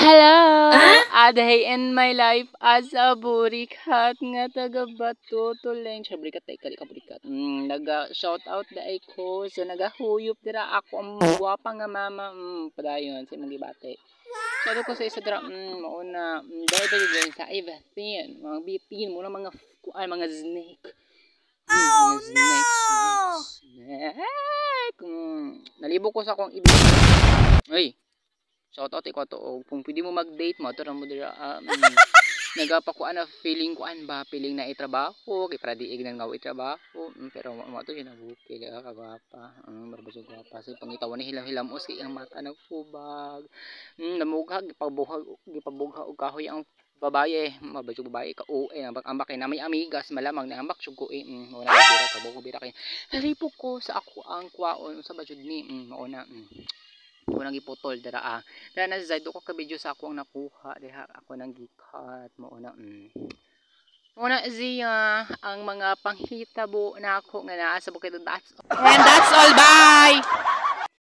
Hello! A day in my life as a burikat nga taga Bato Tuleng. Siya burikat tayo ka burikat. Naga-shout out da ay ko. So nagahuyop dira ako ang guwapa nga mama. Padayon sa mga bate. Sabi ko sa isa dira, mauna, dahil din sa everything. Mga bitin mo na mga mga snake. Oh Snake. Nalibo ko sa akong ibig. Ay! Shout out ko to kung pwede mo mag-date mo to mo dira nagapakuan na feeling ko ba feeling na itrabaho kay para diig nang ngaw itrabaho pero mo to hinabuki ka kagwapa barbasog gwapa sa pangitawan ni hilam-hilamos kay ang mata nagpubag namughag gipabughag og kahoy ang babaye mabasog babae ka ang ambak na may amigas malamang na ambak sugo wala bira sa buko bira kay nalipok ko sa ako ang kwaon sa bajud ni mauna ako nang iputol dara dara na sa side ko ka video sa ako ang nakuha diha ako nang gikat mo na ziya ang mga panghitabo na ako nga naa sa bukid and that's all bye.